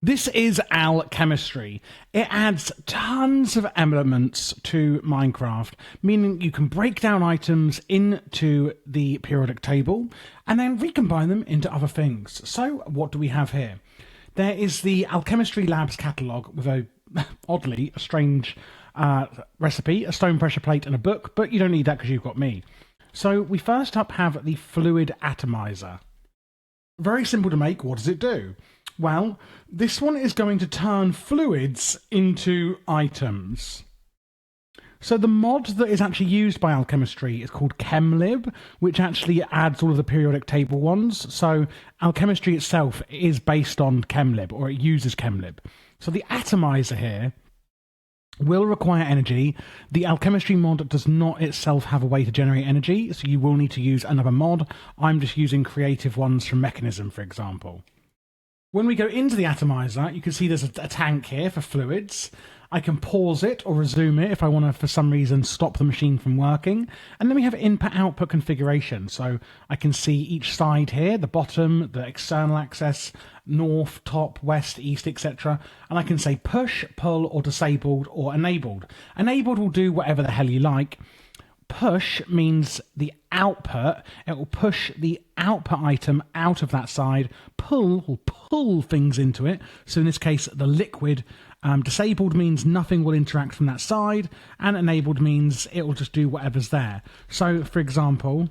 This is alchemistry. It adds tons of elements to Minecraft, meaning you can break down items into the periodic table and then recombine them into other things. So what do we have here? There is the Alchemistry Labs catalogue with a, oddly, a strange recipe, a stone pressure plate and a book, but you don't need that because you've got me. So we first up have the fluid atomizer. Very simple to make. What does it do? Well, this one is going to turn fluids into items. So the mod that is actually used by Alchemistry is called ChemLib, which actually adds all of the periodic table ones. So Alchemistry itself is based on ChemLib, or it uses ChemLib. So the atomizer here will require energy. The Alchemistry mod does not itself have a way to generate energy, so you will need to use another mod. I'm just using creative ones from Mechanism, for example. When we go into the atomizer, you can see there's a tank here for fluids. I can pause it or resume it if I want to, for some reason, stop the machine from working. And then we have input-output configuration. So I can see each side here, the bottom, the external access, north, top, west, east, etc. And I can say push, pull, or disabled, or enabled. Enabled will do whatever the hell you like. Push means the output. It will push the output item out of that side. Pull will pull things into it. So in this case, the liquid. Disabled means nothing will interact from that side. And enabled means it will just do whatever's there. So, for example,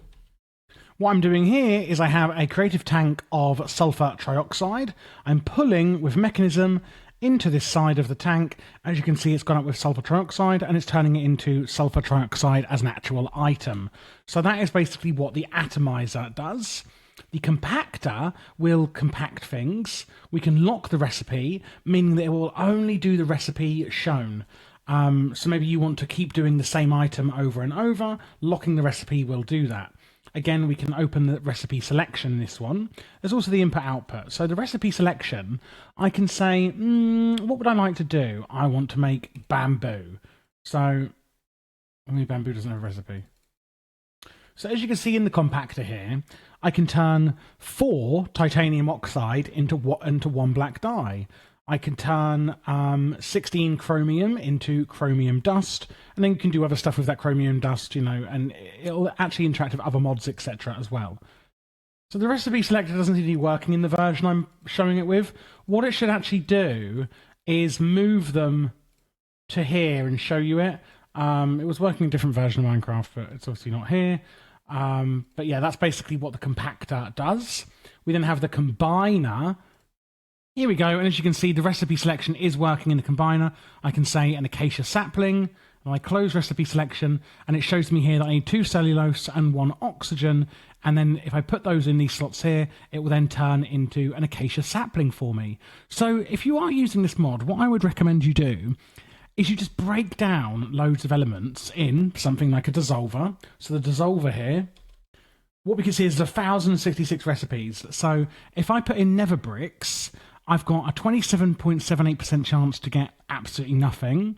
what I'm doing here is I have a creative tank of sulfur trioxide. I'm pulling with Mechanism into this side of the tank. As you can see, it's gone up with sulfur trioxide and it's turning it into sulfur trioxide as an actual item. So that is basically what the atomizer does. The compactor will compact things. We can lock the recipe, meaning that it will only do the recipe shown. So maybe you want to keep doing the same item over and over. Locking the recipe will do that. Again, we can open the recipe selection in this one. There's also the input-output. So the recipe selection, I can say, what would I like to do? I want to make bamboo. So, only bamboo doesn't have a recipe. So as you can see in the compactor here, I can turn 4 titanium oxide into 1 black dye. I can turn 16 chromium into chromium dust, and then you can do other stuff with that chromium dust, you know, and it'll actually interact with other mods, etc. as well. So the recipe selector doesn't seem to be working in the version I'm showing it with. What it should actually do is move them to here and show you it. It was working in a different version of Minecraft, but it's obviously not here. But yeah, that's basically what the compactor does. We then have the combiner. Here we go, and as you can see, the recipe selection is working in the combiner. I can say an acacia sapling, and I close recipe selection, and it shows me here that I need 2 cellulose and 1 oxygen, and then if I put those in these slots here, it will then turn into an acacia sapling for me. So if you are using this mod, what I would recommend you do is you just break down loads of elements in something like a dissolver. So the dissolver here, what we can see is 1,066 recipes. So if I put in nether bricks, I've got a 27.78% chance to get absolutely nothing.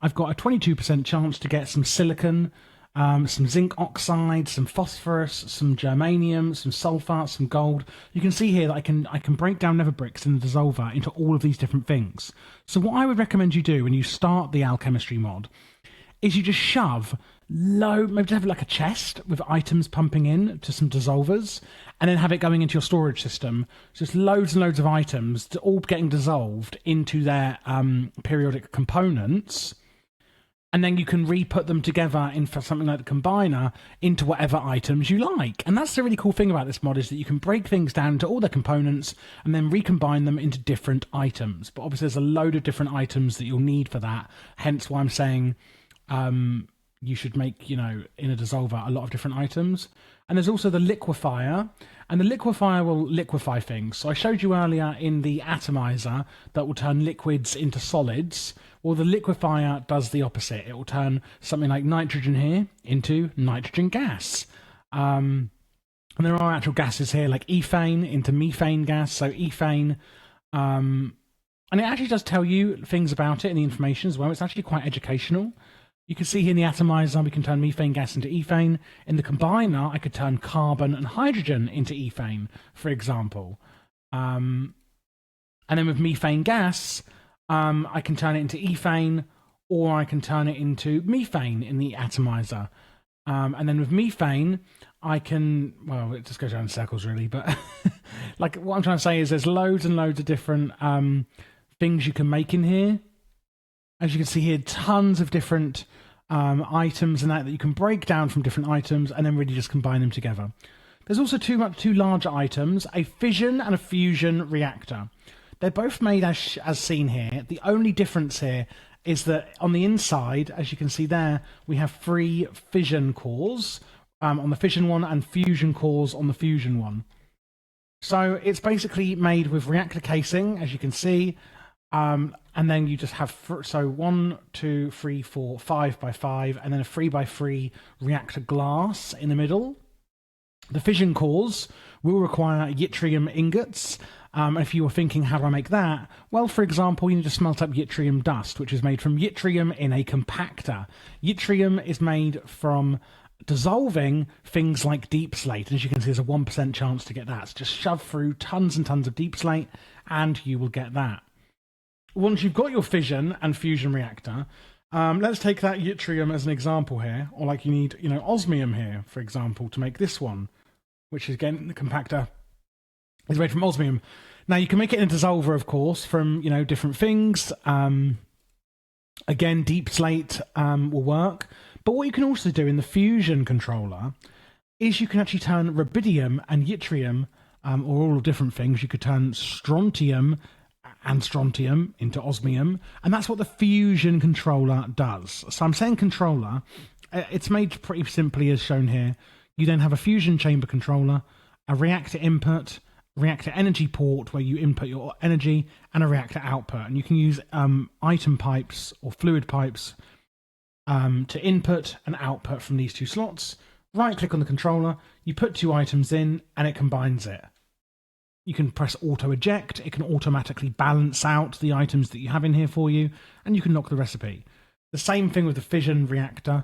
I've got a 22% chance to get some silicon, some zinc oxide, some phosphorus, some germanium, some sulfur, some gold. You can see here that I can break down nether bricks in the dissolver into all of these different things. So what I would recommend you do when you start the alchemistry mod is you just shove maybe just have like a chest with items pumping in to some dissolvers, and then have it going into your storage system. Just loads and loads of items all getting dissolved into their periodic components, and then you can re-put them together in for something like the combiner into whatever items you like. And that's the really cool thing about this mod, is that you can break things down into all their components and then recombine them into different items. But obviously there's a load of different items that you'll need for that, hence why I'm saying you should make, you know, in a dissolver a lot of different items. And there's also the liquifier, and the liquifier will liquefy things. So I showed you earlier in the atomizer that will turn liquids into solids. Well, the liquifier does the opposite. It will turn something like nitrogen here into nitrogen gas. And there are actual gases here like ethane into methane gas. So ethane, and it actually does tell you things about it in the information as well. It's actually quite educational. You can see here in the atomizer, we can turn methane gas into ethane. In the combiner, I could turn carbon and hydrogen into ethane, for example. And then with methane gas, I can turn it into ethane, or I can turn it into methane in the atomizer. And then with methane, I can, well, it just goes around in circles really, but like what I'm trying to say is there's loads and loads of different things you can make in here. As you can see here, tons of different items and that you can break down from different items and then really just combine them together. There's also two larger items, a fission and a fusion reactor. They're both made as seen here. The only difference here is that on the inside, as you can see there, we have 3 fission cores on the fission one and fusion cores on the fusion one. So it's basically made with reactor casing, as you can see, and then you just have, so 1, 2, 3, 4, 5 by 5, and then a 3 by 3 reactor glass in the middle. The fission cores will require yttrium ingots. If you were thinking, how do I make that? Well, for example, you need to smelt up yttrium dust, which is made from yttrium in a compactor. Yttrium is made from dissolving things like deep slate. As you can see, there's a 1% chance to get that. So just shove through tons and tons of deep slate, and you will get that. Once you've got your fission and fusion reactor, let's take that yttrium as an example here, or like you need, osmium here, for example, to make this one, which is, again, the compactor is made from osmium. Now, you can make it in a dissolver, of course, from, different things. Again, deep slate will work. But what you can also do in the fusion controller is you can actually turn rubidium and yttrium, or all different things. You could turn strontium and strontium into osmium, and that's what the fusion controller does. So I'm saying controller, it's made pretty simply as shown here. You then have a fusion chamber controller, a reactor input, reactor energy port where you input your energy, and a reactor output. And you can use item pipes or fluid pipes to input and output from these 2 slots. Right click on the controller, you put 2 items in, and it combines it. You can press auto eject, it can automatically balance out the items that you have in here for you, and you can lock the recipe. The same thing with the fission reactor,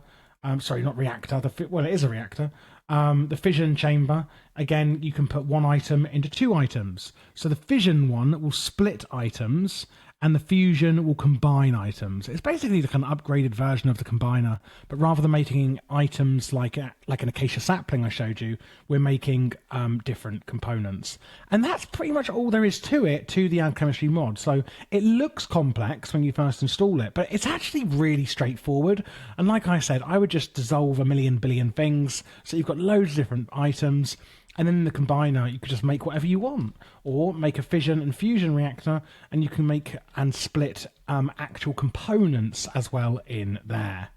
sorry, not reactor, well, it is a reactor. The fission chamber, again, you can put 1 item into 2 items. So the fission one will split items, and the fusion will combine items. It's basically like an upgraded version of the combiner, but rather than making items like an acacia sapling I showed you, we're making different components. And that's pretty much all there is to it, to the Alchemistry mod. So it looks complex when you first install it, but it's actually really straightforward. And like I said, I would just dissolve a million billion things, so you've got loads of different items. And then in the combiner, you could just make whatever you want, or make a fission and fusion reactor, and you can make and split actual components as well in there.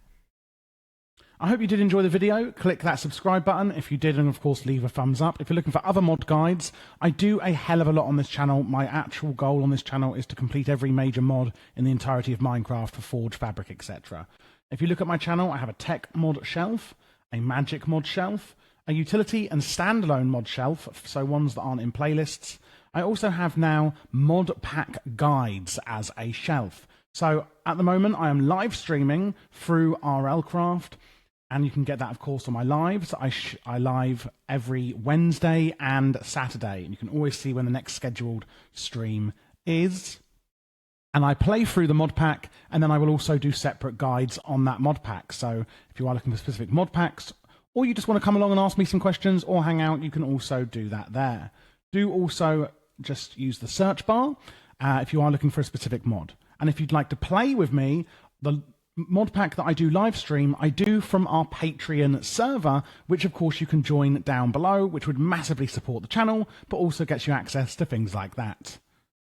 I hope you did enjoy the video. Click that subscribe button if you did, and of course leave a thumbs up. If you're looking for other mod guides, I do a hell of a lot on this channel. My actual goal on this channel is to complete every major mod in the entirety of Minecraft for Forge, Fabric, etc. If you look at my channel, I have a tech mod shelf, a magic mod shelf, a utility and standalone mod shelf, so ones that aren't in playlists. I also have now mod pack guides as a shelf. So at the moment I am live streaming through RLcraft, and you can get that of course on my lives. I live every Wednesday and Saturday, and you can always see when the next scheduled stream is. And I play through the mod pack, and then I will also do separate guides on that mod pack. So if you are looking for specific mod packs, or you just want to come along and ask me some questions or hang out, you can also do that there. Do also just use the search bar if you are looking for a specific mod. And if you'd like to play with me, the mod pack that I do live stream, I do from our Patreon server, which of course you can join down below, which would massively support the channel, but also gets you access to things like that.